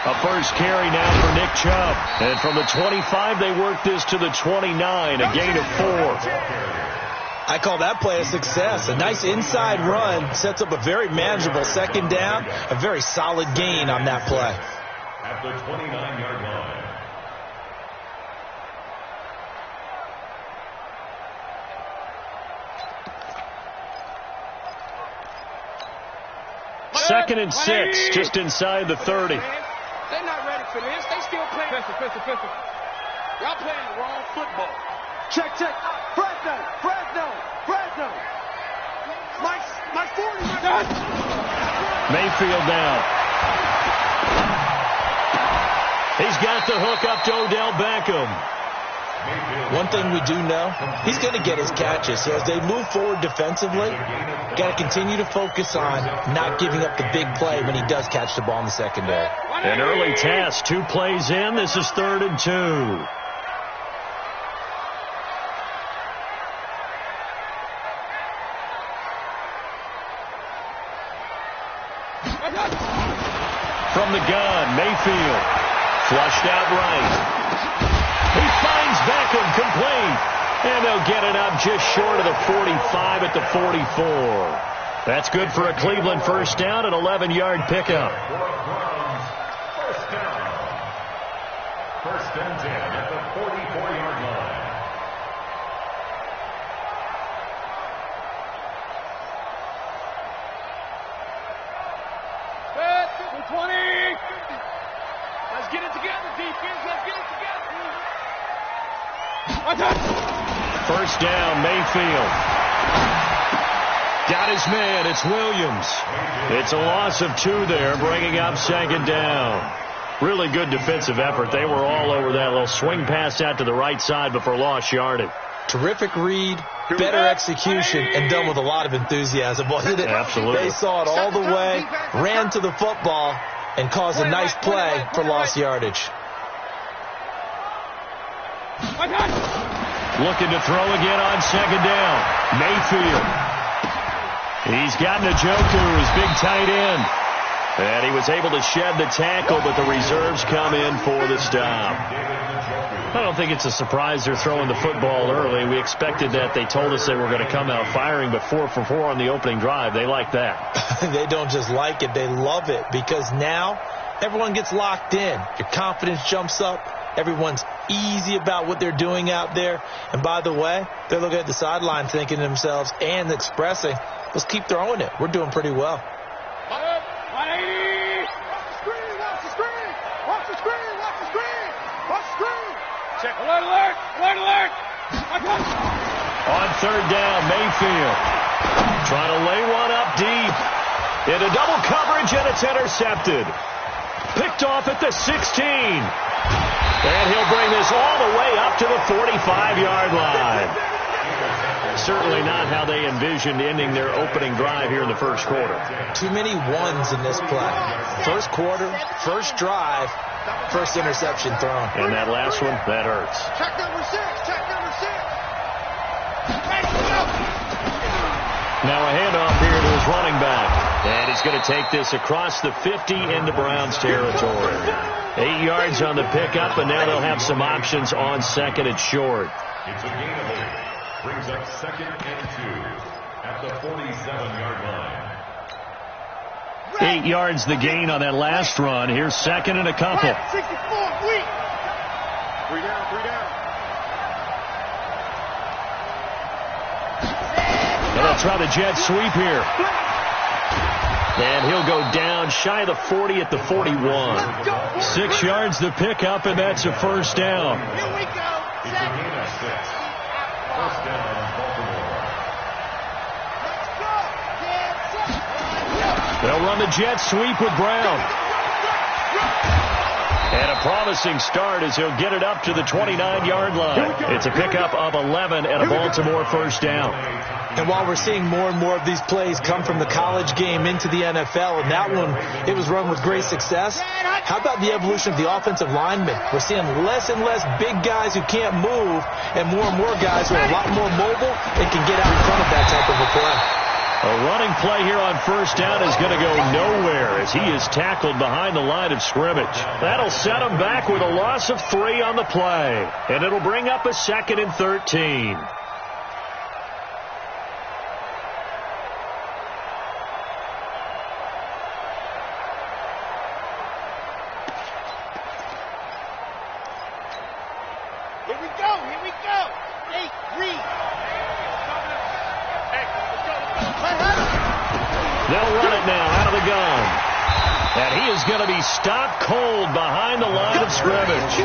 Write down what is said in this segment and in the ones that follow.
A first carry now for Nick Chubb. And from the 25, they work this to the 29, a gain of 4. I call that play a success. A nice inside run sets up a very manageable second down. A very solid gain on that play. At the 29-yard line. Second and 6, just inside the 30. They're not ready for this. They still playing. Pistol. Y'all playing the wrong football. Check. Fresno. My 40. Mayfield down. He's got the hook up to Odell Beckham. One thing we do know, he's going to get his catches. So as they move forward defensively, got to continue to focus on not giving up the big play when he does catch the ball in the secondary. An early test, 2 plays in. This is 3rd and 2. From the gun, Mayfield. Flushed out right. He finds Beckham complete. And they'll get it up just short of the 45 at the 44. That's good for a Cleveland first down, an 11-yard pickup. First and 10 at the 44-yard line. Set, 20. Let's get it together, defense. Let's get it together. First down, Mayfield. Got his man. It's Williams. It's a loss of 2 there, bringing up second down. Really good defensive effort. They were all over that little swing pass out to the right side before lost yardage. Terrific read, better execution, and done with a lot of enthusiasm, wasn't it? Absolutely. They saw it all the way, ran to the football, and caused a nice play for lost yardage. Looking to throw again on second down. Mayfield. He's got Njoku, his big tight end. And he was able to shed the tackle, but the reserves come in for the stop. I don't think it's a surprise they're throwing the football early. We expected that. They told us they were going to come out firing, but 4 for 4 on the opening drive. They like that. They don't just like it, they love it, because now everyone gets locked in. Your confidence jumps up. Everyone's easy about what they're doing out there. And by the way, they're looking at the sideline thinking to themselves and expressing, let's keep throwing it. We're doing pretty well. Check. Alert. On third down, Mayfield trying to lay one up deep. Into double coverage, and it's intercepted. Picked off at the 16. And he'll bring this all the way up to the 45-yard line. Certainly not how they envisioned ending their opening drive here in the first quarter. Too many ones in this play. First quarter, first drive, first interception thrown. And that last one, that hurts. Check number 6. Now a handoff here to his running back. And he's going to take this across the 50 into Browns territory. 8 yards on the pickup, and now they'll have some options on second and short. It's a gain of 8. Brings up second and 2 at the 47-yard line. 8 yards the gain on that last run. Here's second and a couple. 64, weak. 3 down. And they'll try the jet sweep here. And he'll go down shy of the 40 at the 41. 6 yards the pickup, and that's a first down. Here we go. It's a gain of 6. First down, Baltimore. They'll run the jet sweep with Brown. And a promising start as he'll get it up to the 29-yard line. It's a pickup of 11 and a Baltimore first down. And while we're seeing more and more of these plays come from the college game into the NFL, and that one, it was run with great success, how about the evolution of the offensive linemen? We're seeing less and less big guys who can't move and more guys who are a lot more mobile and can get out in front of that type of a play. A running play here on first down is going to go nowhere as he is tackled behind the line of scrimmage. That'll set him back with a loss of 3 on the play. And it'll bring up a 2nd and 13. They'll run it now out of the gun. And he is going to be stopped cold behind the line of scrimmage.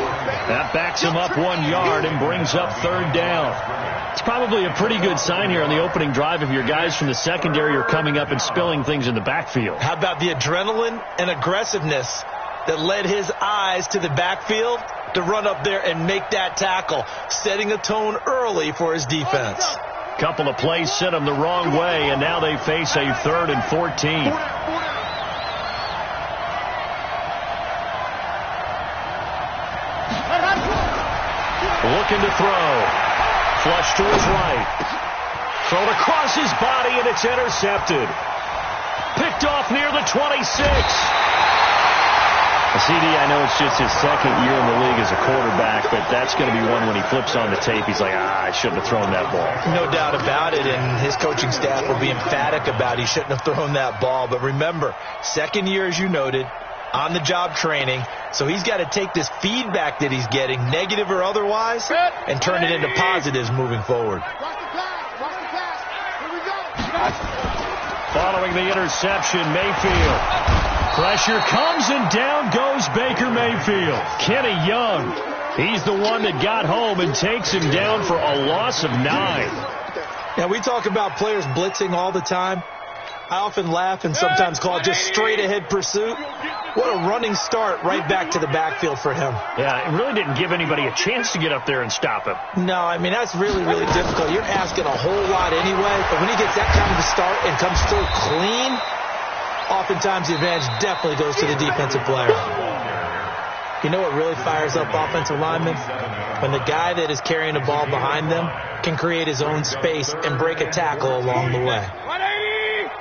That backs him up 1 yard and brings up 3rd down. It's probably a pretty good sign here on the opening drive if your guys from the secondary are coming up and spilling things in the backfield. How about the adrenaline and aggressiveness that led his eyes to the backfield to run up there and make that tackle, setting a tone early for his defense. Couple of plays sent them the wrong way, and now they face a 3rd and 14. Looking to throw. Flush to his right. Thrown across his body, and it's intercepted. Picked off near the 26. CD, I know it's just his 2nd year in the league as a quarterback, but that's going to be one when he flips on the tape, he's like, I shouldn't have thrown that ball. No doubt about it, and his coaching staff will be emphatic about he shouldn't have thrown that ball. But remember, 2nd year, as you noted, on-the-job training, so he's got to take this feedback that he's getting, negative or otherwise, and turn it into positives moving forward. Following the interception, Mayfield. Pressure comes, and down goes Baker Mayfield. Kenny Young, he's the one that got home and takes him down for a loss of 9. Now, we talk about players blitzing all the time. I often laugh and sometimes call it just straight-ahead pursuit. What a running start right back to the backfield for him. Yeah, it really didn't give anybody a chance to get up there and stop him. No, I mean, that's really, really difficult. You're asking a whole lot anyway, but when he gets that kind of a start and comes through clean, oftentimes the advantage definitely goes to the defensive player. You know what really fires up offensive linemen? When the guy that is carrying the ball behind them can create his own space and break a tackle along the way. 180!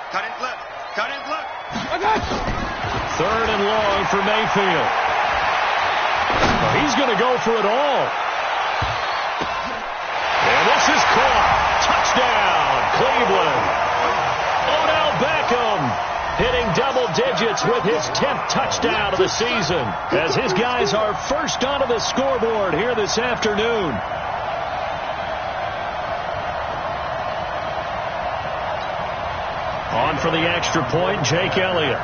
Cut and flip. Cut and flip. 3rd and long for Mayfield. He's going to go for it all. And this is caught. Touchdown, Cleveland. Odell Beckham hitting double digits with his 10th touchdown of the season as his guys are first onto the scoreboard here this afternoon. On for the extra point, Jake Elliott.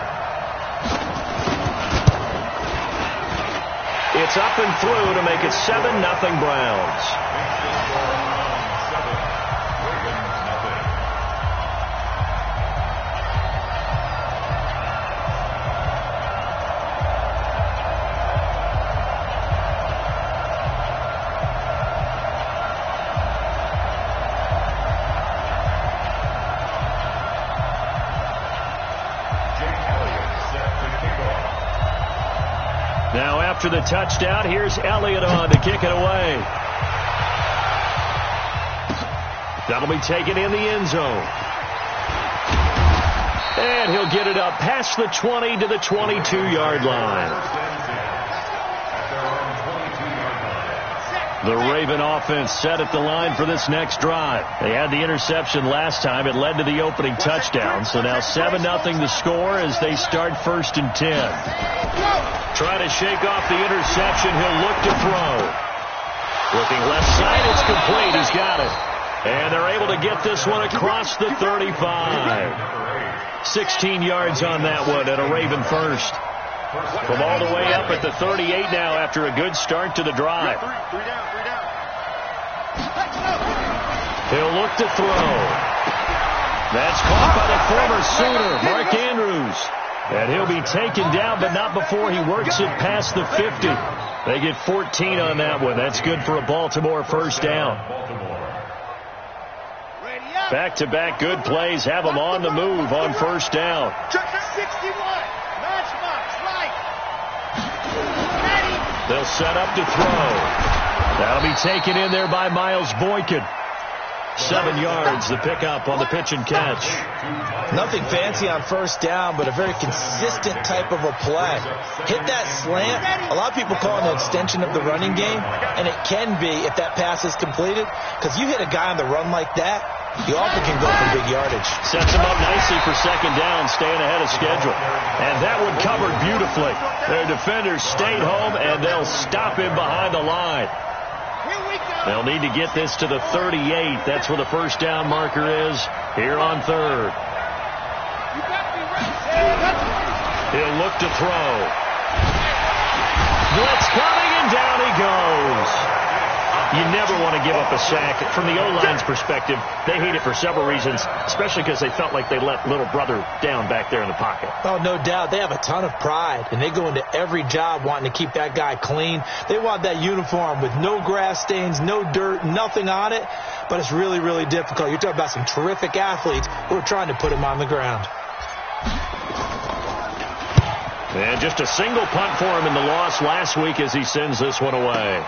It's up and through to make it 7-0 Browns. Now after the touchdown, here's Elliott on to kick it away. That'll be taken in the end zone. And he'll get it up past the 20 to the 22-yard line. The Raven offense set at the line for this next drive. They had the interception last time. It led to the opening touchdown. So now 7-0 the score as they start 1st and 10. Try to shake off the interception. He'll look to throw. Looking left side. It's complete. He's got it. And they're able to get this one across the 35. 16 yards on that one and a Raven first. From all the way up at the 38 now after a good start to the drive. He'll look to throw. That's caught by the former Sooner, Mark Andrews. And he'll be taken down, but not before he works it past the 50. They get 14 on that one. That's good for a Baltimore first down. Back-to-back good plays have them on the move on first down. 61. They'll set up to throw. That'll be taken in there by Miles Boykin. 7 yards, the pickup on the pitch and catch. Nothing fancy on first down, but a very consistent type of a play. Hit that slant. A lot of people call it an extension of the running game, and it can be if that pass is completed, because you hit a guy on the run like that, you often can go for big yardage. Sets him up nicely for second down, staying ahead of schedule. And that one covered beautifully. Their defenders stayed home, and they'll stop him behind the line. They'll need to get this to the 38. That's where the first down marker is here on third. He'll look to throw. Blitz coming, and down he goes. You never want to give up a sack. From the O-line's perspective, they hate it for several reasons, especially because they felt like they let little brother down back there in the pocket. Oh, no doubt. They have a ton of pride, and they go into every job wanting to keep that guy clean. They want that uniform with no grass stains, no dirt, nothing on it, but it's really, really difficult. You're talking about some terrific athletes who are trying to put him on the ground. And just a single punt for him in the loss last week as he sends this one away.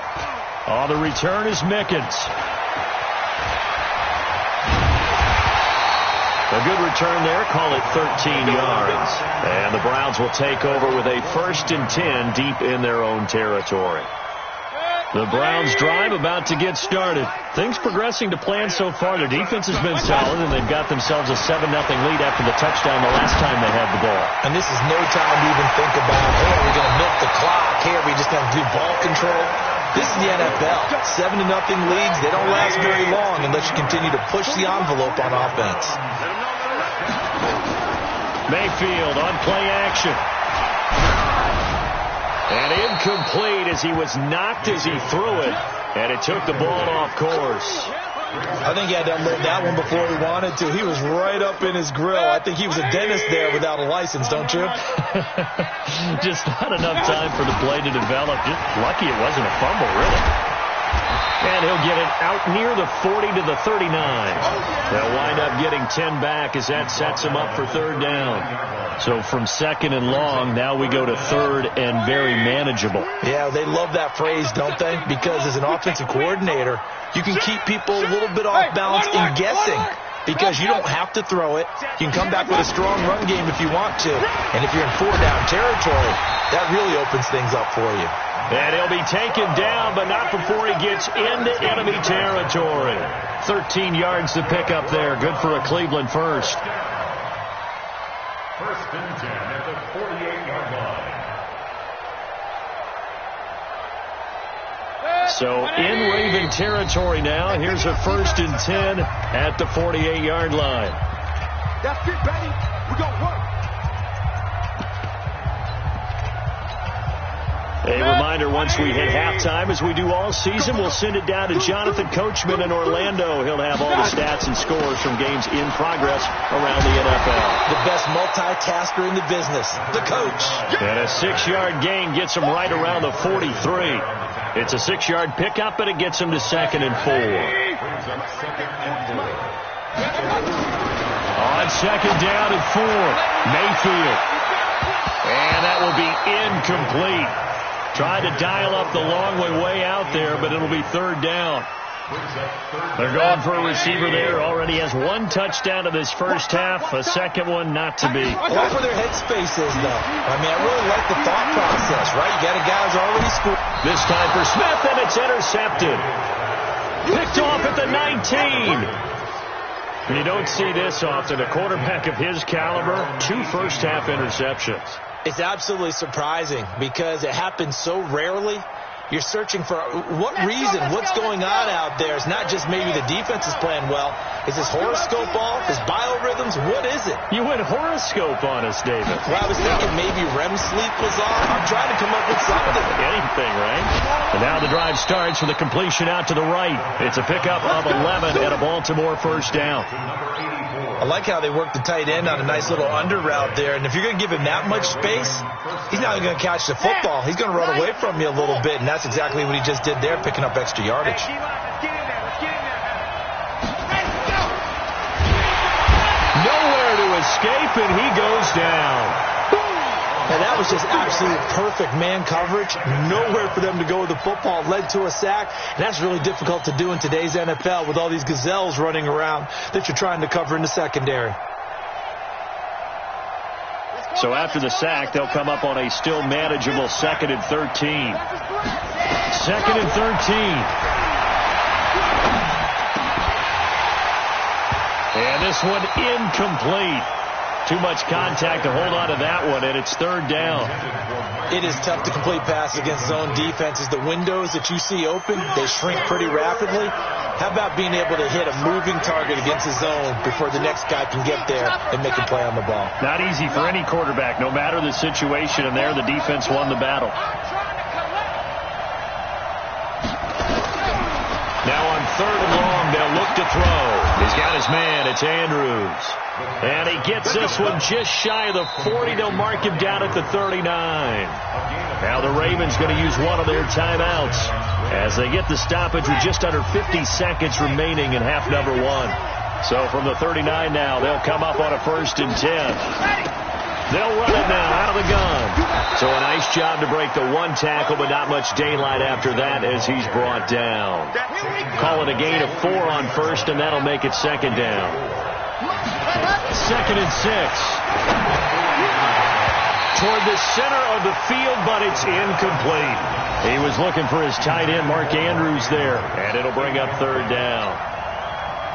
On the return is Mickens. A good return there. Call it 13 yards. And the Browns will take over with a 1st and 10 deep in their own territory. The Browns drive about to get started. Things progressing to plan so far. Their defense has been solid, and they've got themselves a 7-0 lead after the touchdown the last time they had the ball. And this is no time to even think about, hey, are we going to milk the clock? Hey, are we just going to do ball control? This is the NFL. 7-0 leads. They don't last very long unless you continue to push the envelope on offense. Mayfield on play action. And incomplete as he was knocked as he threw it. And it took the ball off course. I think he had to unload that one before he wanted to. He was right up in his grill. I think he was a dentist there without a license, don't you? Just not enough time for the play to develop. Just lucky it wasn't a fumble, really. And he'll get it out near the 40 to the 39. They'll wind up getting 10 back as that sets him up for third down. So from second and long, now we go to third and very manageable. Yeah, they love that phrase, don't they? Because as an offensive coordinator, you can keep people a little bit off balance and guessing. Because you don't have to throw it. You can come back with a strong run game if you want to. And if you're in 4-down territory, that really opens things up for you. And he'll be taken down, but not before he gets into enemy territory. 13 yards to pick up there. Good for a Cleveland first. 1st and 10 at the 48-yard line. So in Raven territory now. Here's a 1st and 10 at the 48-yard line. That's it, baby. We're going to work. A reminder, once we hit halftime, as we do all season, we'll send it down to Jonathan Coachman in Orlando. He'll have all the stats and scores from games in progress around the NFL. The best multitasker in the business, the coach. And a 6-yard gain gets him right around the 43. It's a 6-yard pickup, but it gets him to 2nd and 4. On 2nd down and 4, Mayfield. And that will be incomplete. Tried to dial up the long way out there, but it'll be third down. They're going for a receiver there. Already has 1 touchdown in this first half. A second one not to be. I like where their headspace is, though. I mean, I really like the thought process, right? You got a guy who's already scored. This time for Smith, and it's intercepted. Picked off at the 19. You don't see this often. A quarterback of his caliber, 2 first-half interceptions. It's absolutely surprising because it happens so rarely. You're searching for what reason, what's going on out there. It's not just maybe the defense is playing well. Is his horoscope off? His biorhythms? What is it? You went horoscope on us, David. Well, I was thinking maybe REM sleep was off. I'm trying to come up with something. Anything, right? And now the drive starts with a completion out to the right. It's a pickup of 11 and a Baltimore first down. I like how they work the tight end on a nice little under route there. And if you're going to give him that much space, he's not going to catch the football. He's going to run away from you a little bit, and that's exactly what he just did there, picking up extra yardage. Nowhere to escape, and he goes down. And that was just absolute perfect man coverage. Nowhere for them to go with the football. Led to a sack. And that's really difficult to do in today's NFL with all these gazelles running around that you're trying to cover in the secondary. So after the sack, they'll come up on a still manageable 2nd and 13. 2nd and 13. And this one incomplete. Too much contact to hold on to that one, and it's 3rd down. It is tough to complete pass against zone defenses. The windows that you see open, they shrink pretty rapidly. How about being able to hit a moving target against a zone before the next guy can get there and make a play on the ball? Not easy for any quarterback, no matter the situation, and there the defense won the battle. Now on 3rd and long, they'll look to throw. He's got his man. It's Andrews. And he gets this one just shy of the 40. They'll mark him down at the 39. Now the Ravens going to use one of their timeouts as they get the stoppage with just under 50 seconds remaining in half number 1. So from the 39 now, they'll come up on a 1st and 10. They'll run it now out of the gun. So a nice job to break the 1 tackle, but not much daylight after that as he's brought down. Call it a gain of 4 on 1st, and that'll make it 2nd down. 2nd and 6. Toward the center of the field, but it's incomplete. He was looking for his tight end, Mark Andrews, there, and it'll bring up 3rd down.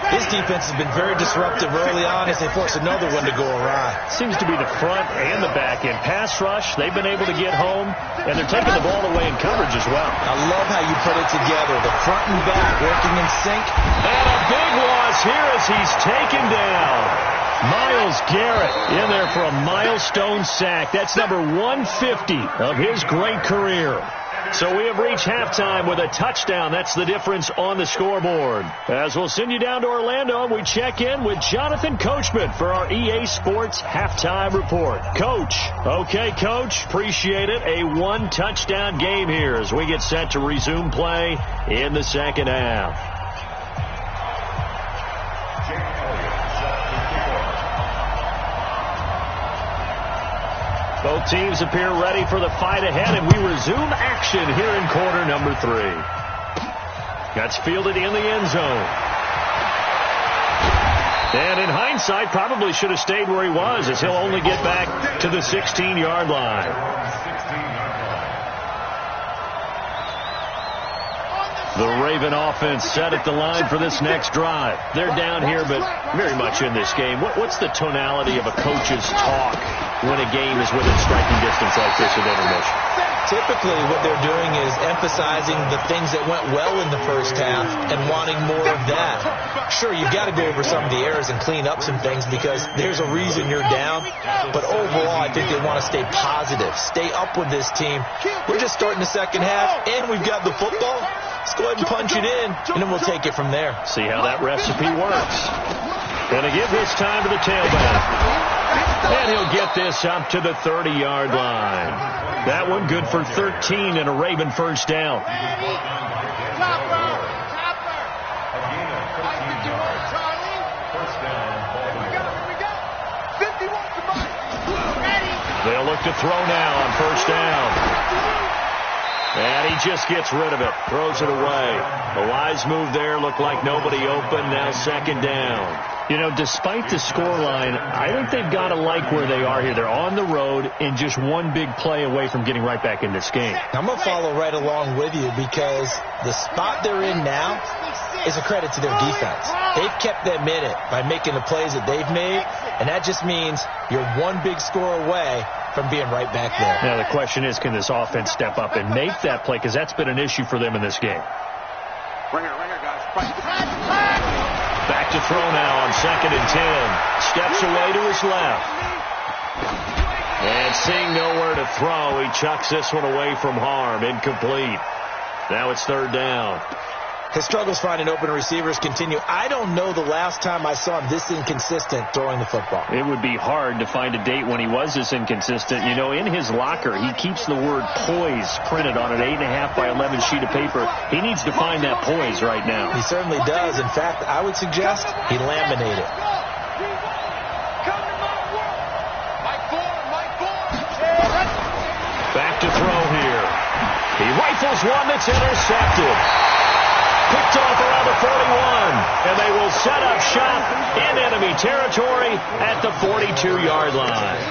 This defense has been very disruptive early on as they force another one to go awry. Seems to be the front and the back end. Pass rush, they've been able to get home, and they're taking the ball away in coverage as well. I love how you put it together. The front and back working in sync. And a big loss here as he's taken down. Myles Garrett in there for a milestone sack. That's number 150 of his great career. So we have reached halftime with a touchdown. That's the difference on the scoreboard. As we'll send you down to Orlando, we check in with Jonathan Coachman for our EA Sports Halftime Report. Coach. Okay, Coach. Appreciate it. A 1-touchdown game here as we get set to resume play in the 2nd half. Both teams appear ready for the fight ahead, and we resume action here in quarter number 3. That's fielded in the end zone. And in hindsight, probably should have stayed where he was, as he'll only get back to the 16-yard line. The Raven offense set at the line for this next drive. They're down here, but very much in this game. What's the tonality of a coach's talk when a game is within striking distance like this at intermission? Typically, what they're doing is emphasizing the things that went well in the first half and wanting more of that. Sure, you've got to go over some of the errors and clean up some things because there's a reason you're down. But overall, I think they want to stay positive, stay up with this team. We're just starting the second half, and we've got the football. Let's go ahead and punch it in, and then we'll take it from there. See how that recipe works. And to give this time to the tailback. And he'll get this up to the 30-yard line. That one good for 13 and a Raven first down. They'll look to throw now on first down. And he just gets rid of it, throws it away. A wise move there, looked like nobody open, now 2nd down. You know, despite the scoreline, I think they've got to like where they are here. They're on the road and just one big play away from getting right back in this game. I'm going to follow right along with you because the spot they're in now is a credit to their defense. They've kept them in it by making the plays that they've made, and that just means you're one big score away from being right back there. Now the question is, can this offense step up and make that play? Because that's been an issue for them in this game. Ringer, guys. Back to throw now on 2nd and 10. Steps away to his left. And seeing nowhere to throw, he chucks this one away from harm. Incomplete. Now it's 3rd down. His struggles finding open receivers continue. I don't know the last time I saw him this inconsistent throwing the football. It would be hard to find a date when he was this inconsistent. You know, in his locker, he keeps the word poise printed on an 8.5 by 11 sheet of paper. He needs to find that poise right now. He certainly does. In fact, I would suggest he laminate it. to throw here. He rifles one that's intercepted. Picked off around the 41, and they will set up shop in enemy territory at the 42-yard line.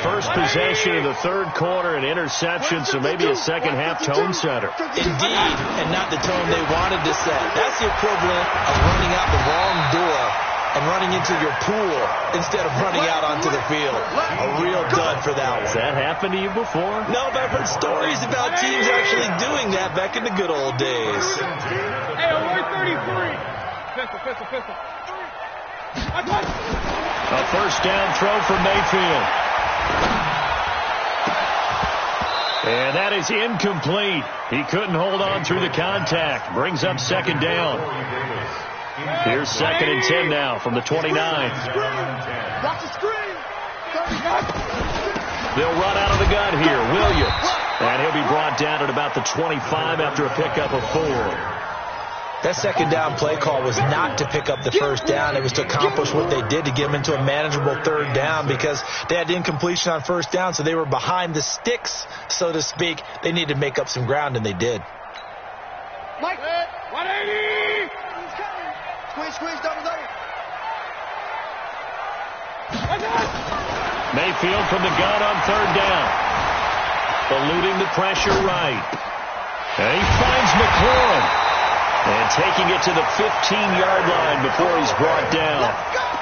First possession of the third quarter, an interception, so maybe a second-half tone setter. Indeed, and not the tone they wanted to set. That's the equivalent of running out the wrong door and running into your pool instead of running out onto the field. A real dud for that one. Has that happened to you before? No, but I've heard stories about teams actually doing that back in the good old days. Hey, we're 33. Pistol. A first down throw for Mayfield. And that is incomplete. He couldn't hold on through the contact. Brings up second down. Here's 2nd and 10 now from the 29. Watch the screen. They'll run out of the gun here. Williams. And he'll be brought down at about the 25 after a pickup of 4. That second down play call was not to pick up the first down. It was to accomplish what they did to get them into a manageable third down because they had incompletion on first down, so they were behind the sticks, so to speak. They needed to make up some ground, and they did. Mike, 180. Squeeze, double. Mayfield from the gun on third down. Eluding the pressure right. And he finds McLaurin. And taking it to the 15-yard line before he's brought down.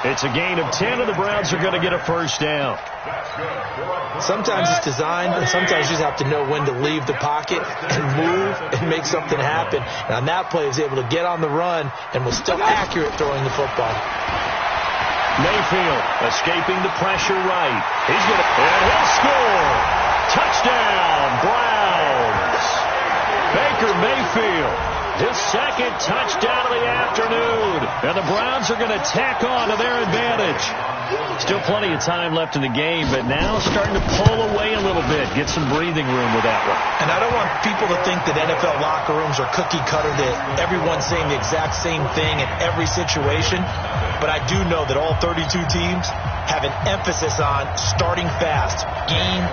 It's a gain of 10, and the Browns are going to get a first down. Sometimes it's designed, and sometimes you just have to know when to leave the pocket and move and make something happen. And on that play, he was able to get on the run and was still accurate throwing the football. Mayfield escaping the pressure right. He's going to, and he'll score. Touchdown, Browns. Baker Mayfield. His second touchdown of the afternoon. And the Browns are going to tack on to their advantage. Still plenty of time left in the game, but now starting to pull away a little bit. Get some breathing room with that one. And I don't want people to think that NFL locker rooms are cookie cutter, that everyone's saying the exact same thing in every situation. But I do know that all 32 teams have an emphasis on starting fast. Game,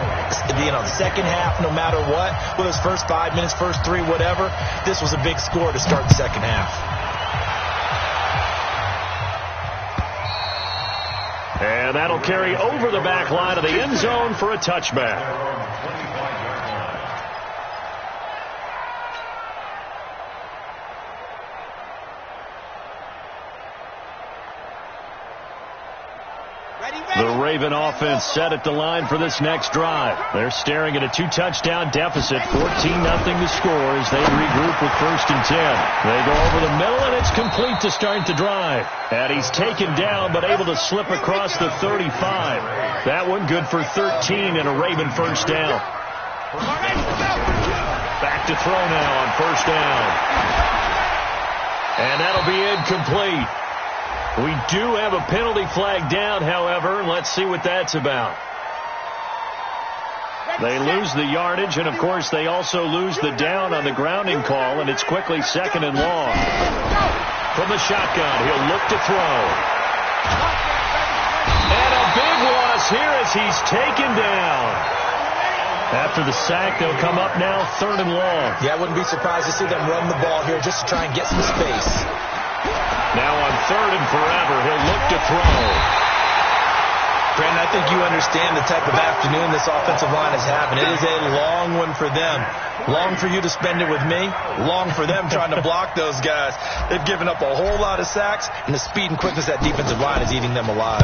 second half, no matter what. Whether it's first 5 minutes, first 3, whatever. This was a big score to start the second half. And that'll carry over the back line of the end zone for a touchback. The Raven offense set at the line for this next drive. They're staring at a 2-touchdown deficit, 14-0 to score as they regroup with 1st and 10. They go over the middle, and it's complete to start the drive. And he's taken down, but able to slip across the 35. That one good for 13 and a Raven first down. Back to throw now on first down. And that'll be incomplete. We do have a penalty flag down, however. Let's see what that's about. They lose the yardage, and, of course, they also lose the down on the grounding call, and it's quickly 2nd and long. From the shotgun, he'll look to throw. And a big loss here as he's taken down. After the sack, they'll come up now 3rd and long. Yeah, I wouldn't be surprised to see them run the ball here just to try and get some space. Now on 3rd and forever, he'll look to throw. Brandon, I think you understand the type of afternoon this offensive line is having. It is a long one for them. Long for you to spend it with me. Long for them trying to block those guys. They've given up a whole lot of sacks, and the speed and quickness of that defensive line is eating them alive.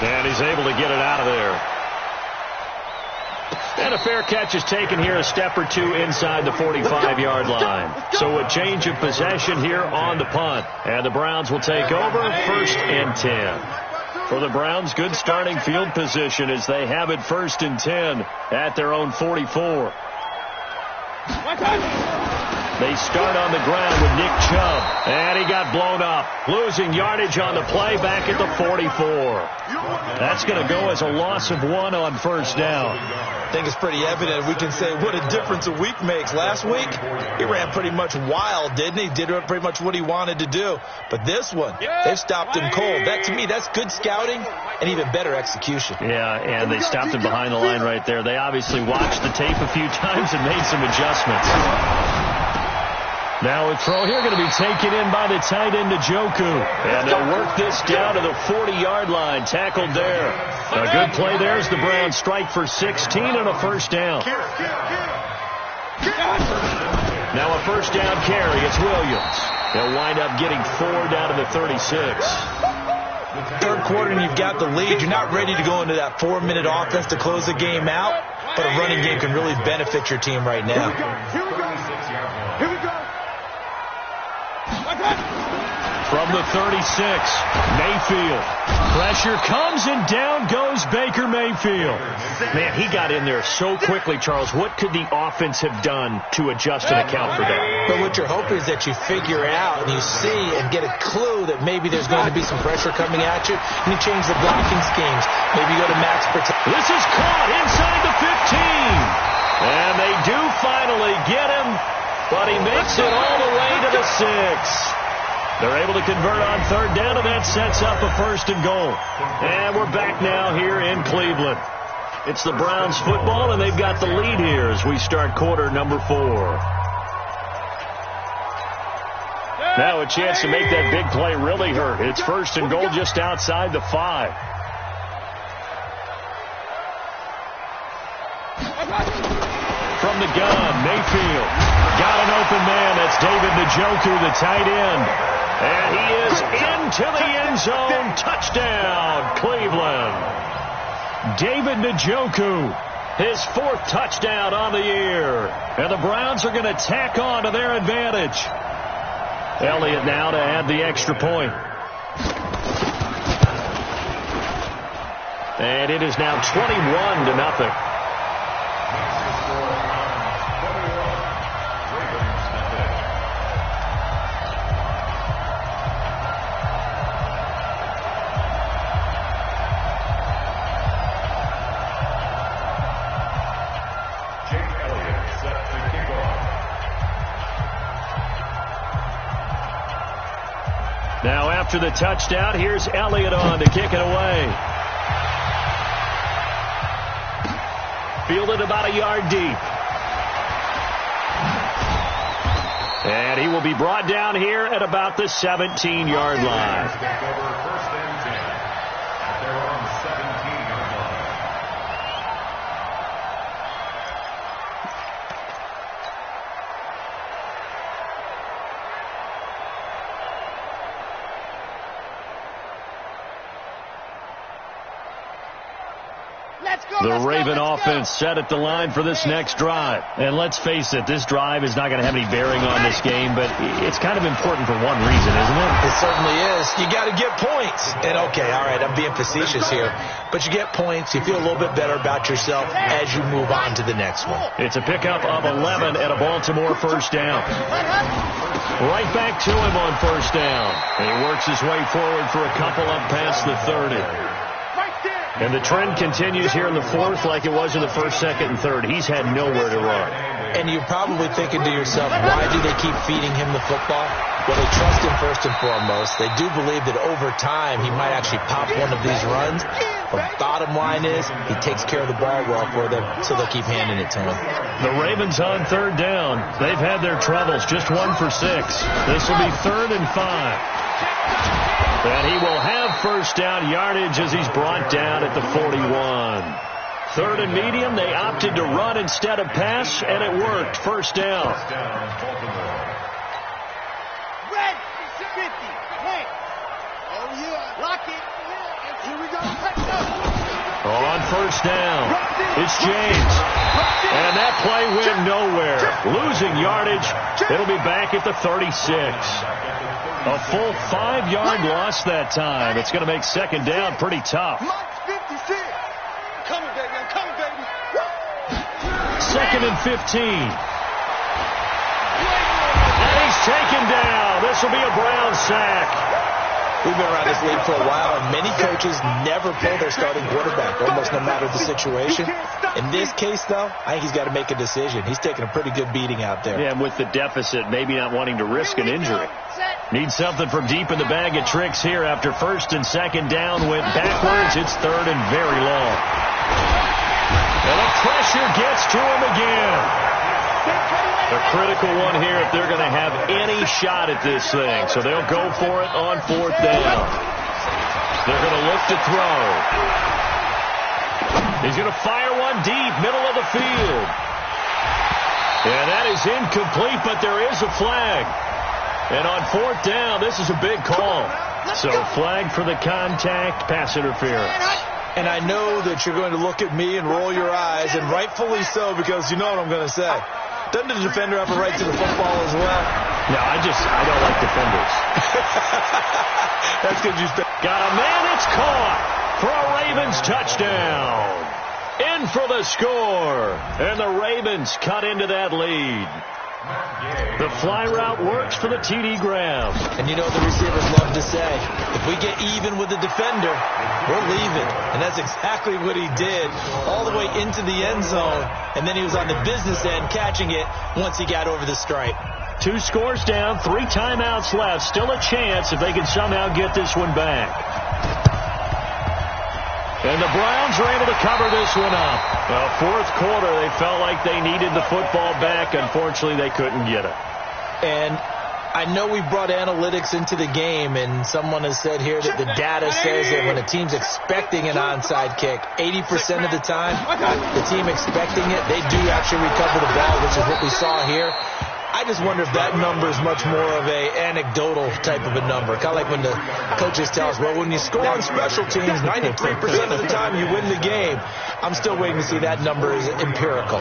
And he's able to get it out of there. And a fair catch is taken here, a step or two inside the 45-yard line. So a change of possession here on the punt. And the Browns will take over 1st and 10. For the Browns, good starting field position as they have it 1st and 10 at their own 44. They start on the ground with Nick Chubb. And he got blown up. Losing yardage on the play back at the 44. That's going to go as a loss of 1 on first down. I think it's pretty evident. We can say what a difference a week makes. Last week, he ran pretty much wild, didn't he? Did pretty much what he wanted to do. But this one, they've stopped him cold. That, to me, that's good scouting and even better execution. Yeah, and they stopped him behind the line right there. They obviously watched the tape a few times and made some adjustments. Now a throw here going to be taken in by the tight end, Njoku. And they'll work this down to the 40-yard line. Tackled there. A good play there as the Browns strike for 16 and a first down. Now a first down carry. It's Williams. They'll wind up getting 4 down to the 36. Third quarter and you've got the lead. You're not ready to go into that 4-minute offense to close the game out. But a running game can really benefit your team right now. Here we go. From the 36, Mayfield. Pressure comes and down goes Baker Mayfield. Man, he got in there so quickly, Charles. What could the offense have done to adjust and account for that? But what you're hoping is that you figure out and you see and get a clue that maybe there's going to be some pressure coming at you, and you change the blocking schemes. Maybe you go to max protection. This is caught inside the 15. And they do finally get him, but he makes it all the way to the 6. They're able to convert on third down, and that sets up a first and goal. And we're back now here in Cleveland. It's the Browns football, and they've got the lead here as we start quarter number 4. Now a chance to make that big play really hurt. It's first and goal just outside the 5. From the gun, Mayfield. Got an open man. That's David Njoku, the tight end. And he is into the end zone. Touchdown, Cleveland. David Njoku, his 4th touchdown on the year. And the Browns are going to tack on to their advantage. Elliott now to add the extra point. And it is now 21-0. Now after the touchdown, here's Elliott on to kick it away. Fielded about a yard deep. And he will be brought down here at about the 17-yard line. The Raven offense set at the line for this next drive. And let's face it, this drive is not going to have any bearing on this game, but it's kind of important for one reason, isn't it? It certainly is. You got to get points. And, okay, all right, I'm being facetious here. But you get points. You feel a little bit better about yourself as you move on to the next one. It's a pickup of 11 and a Baltimore first down. Right back to him on first down. And he works his way forward for a couple up past the 30. And the trend continues here in the 4th like it was in the 1st, 2nd, and 3rd. He's had nowhere to run. And you're probably thinking to yourself, why do they keep feeding him the football? Well, they trust him first and foremost. They do believe that over time he might actually pop one of these runs. But bottom line is he takes care of the ball well for them, so they'll keep handing it to him. The Ravens on third down. They've had their troubles. Just 1 for 6. This will be 3rd and 5. And he will have first down yardage as he's brought down at the 41. 3rd and medium. They opted to run instead of pass, and it worked. First down. Red 50. Hey. Oh, yeah. Lock it. Here we go. On first down, it's James. And that play went nowhere. Losing yardage. It'll be back at the 36. A full 5-yard loss that time. It's going to make second down pretty tough. Coming, baby. I'm coming, baby. 2nd and 15. taken down. This will be a Brown sack. We've been around this league for a while, and many coaches never pull their starting quarterback, almost no matter the situation. In this case, though, I think he's got to make a decision. He's taking a pretty good beating out there. Yeah, and with the deficit, maybe not wanting to risk an injury. Needs something from deep in the bag of tricks here after first and second down went backwards. It's third and very long. And the pressure gets to him again. A critical one here if they're going to have any shot at this thing. So they'll go for it on fourth down. They're going to look to throw. He's going to fire one deep, middle of the field. And that is incomplete, but there is a flag. And on fourth down, this is a big call. So flag for the contact, pass interference. And I know that you're going to look at me and roll your eyes, and rightfully so, because you know what I'm going to say. Doesn't the defender have a right to the football as well? No, I don't like defenders. That's because you got a man, it's caught for a Ravens touchdown. In for the score, and the Ravens cut into that lead. The fly route works for the TD grab. And you know the receivers love to say, if we get even with the defender, we're leaving. And that's exactly what he did all the way into the end zone. And then he was on the business end catching it once he got over the stripe. 2 scores down, 3 timeouts left. Still a chance if they can somehow get this one back. And the Browns are able to cover this one up. Well, fourth quarter, they felt like they needed the football back. Unfortunately, they couldn't get it. And I know we brought analytics into the game, and someone has said here that the data says that when a team's expecting an onside kick, 80% of the time, the team expecting it, they do actually recover the ball, which is what we saw here. I just wonder if that number is much more of a anecdotal type of a number. Kind of like when the coaches tell us, well, when you score on special teams, 93% of the time you win the game. I'm still waiting to see that number is empirical.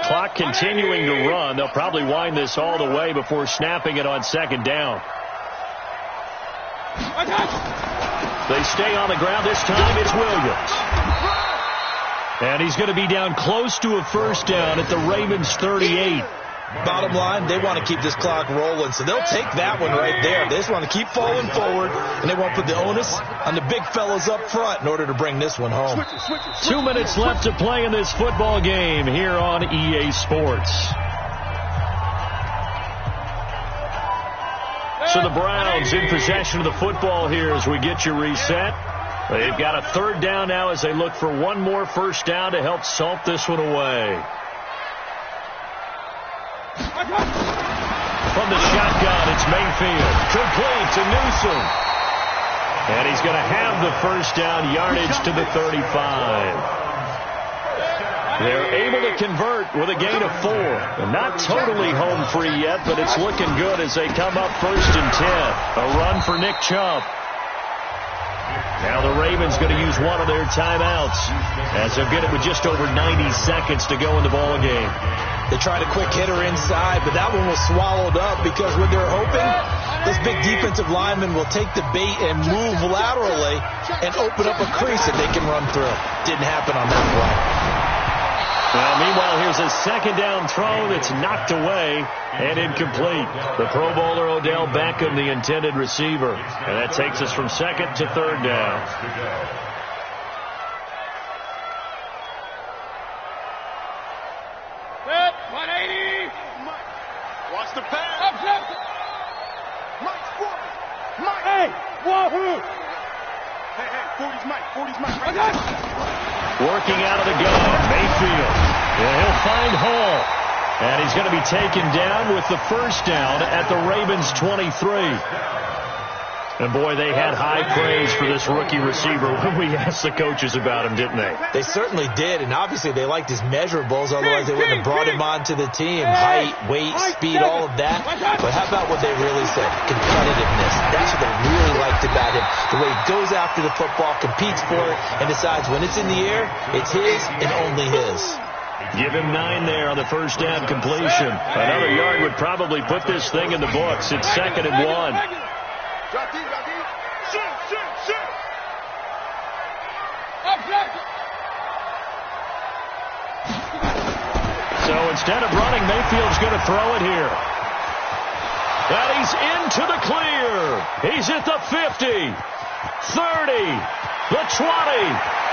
Clock continuing to run. They'll probably wind this all the way before snapping it on second down. They stay on the ground. This time it's Williams. And he's going to be down close to a first down at the Ravens 38. Bottom line, they want to keep this clock rolling, so they'll take that one right there. They just want to keep falling forward, and they want to put the onus on the big fellas up front in order to bring this one home. 2 minutes left to play in this football game here on EA Sports. So the Browns in possession of the football here as we get you reset. They've got a third down now as they look for one more first down to help salt this one away. From the shotgun, it's Mayfield. Complete to Newsom. And he's going to have the first down, yardage to the 35. They're able to convert with a gain of 4. They're not totally home free yet, but it's looking good as they come up first and 10. A run for Nick Chubb. Now the Ravens going to use one of their timeouts as they'll get it with just over 90 seconds to go in the ball game. They tried a quick hitter inside, but that one was swallowed up because when they're hoping, those big defensive linemen will take the bait and move laterally and open up a crease that they can run through. Didn't happen on that play. Well, meanwhile, here's a second down throw that's knocked away and incomplete. The Pro Bowler Odell Beckham, the intended receiver. And that takes us from second to third down. Set, 180. Watch the pass. Up, left. Mike's 40. Mike. Hey, wahoo. Hey, 40's Mike. 40's Mike. Right. Working out of the gun, Mayfield. And he'll find Hall. And he's going to be taken down with the first down at the Ravens 23. And, boy, they had high praise for this rookie receiver when we asked the coaches about him, didn't they? They certainly did, and obviously they liked his measurables, otherwise they wouldn't have brought him onto the team. Height, weight, speed, all of that. But how about what they really said? Competitiveness. That's what they really liked about him. The way he goes after the football, competes for it, and decides when it's in the air, it's his and only his. Give him 9 there on the first down completion. Another yard would probably put this thing in the books. It's 2nd and 1. Drop deep, drop deep. Shoot. Up, left. instead of running, Mayfield's going to throw it here. And he's into the clear. He's at the 50, 30, the 20,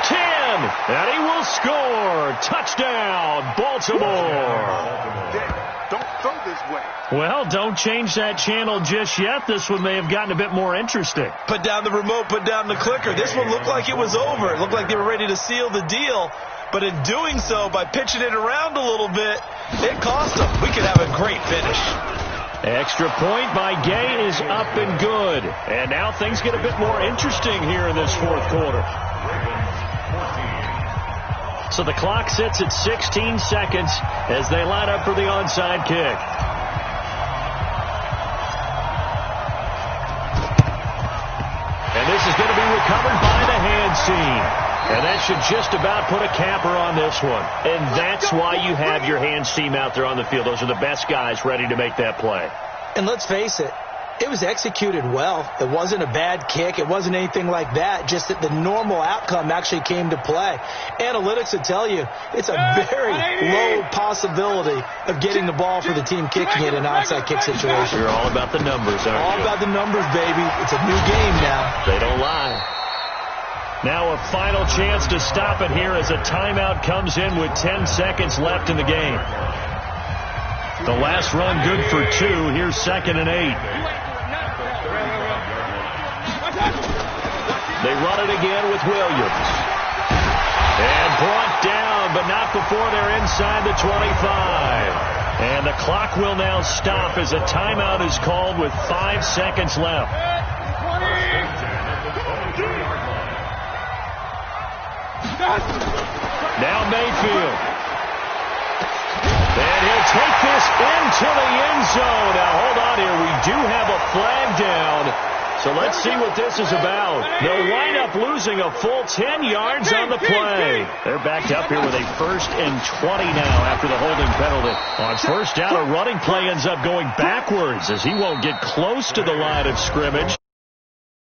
10, and he will score. Touchdown, Baltimore. Don't throw this way. Well, don't change that channel just yet. This one may have gotten a bit more interesting. Put down the remote, put down the clicker. This one looked like it was over. It looked like they were ready to seal the deal. But in doing so, by pitching it around a little bit, it cost them. We could have a great finish. Extra point by Gay is up and good. And now things get a bit more interesting here in this fourth quarter. So the clock sits at 16 seconds as they line up for the onside kick. And this is going to be recovered by the hands team. And that should just about put a capper on this one. And that's why you have your hands team out there on the field. Those are the best guys ready to make that play. And let's face it, it was executed well. It wasn't a bad kick. It wasn't anything like that. Just that the normal outcome actually came to play. Analytics would tell you it's a very low possibility of getting the ball for the team kicking it in an onside kick situation. You're all about the numbers, aren't you? All about the numbers, baby. It's a new game now. They don't lie. Now a final chance to stop it here as a timeout comes in with 10 seconds left in the game. The last run good for 2. Here's 2nd and 8. They run it again with Williams. And brought down, but not before they're inside the 25. And the clock will now stop as a timeout is called with 5 seconds left. Now Mayfield. And he'll take this into the end zone. Now, hold on here. We do have a flag down. So let's see what this is about. They'll wind up losing a full 10 yards on the play. They're backed up here with a 1st and 20 now after the holding penalty. On 1st down, a running play ends up going backwards as he won't get close to the line of scrimmage.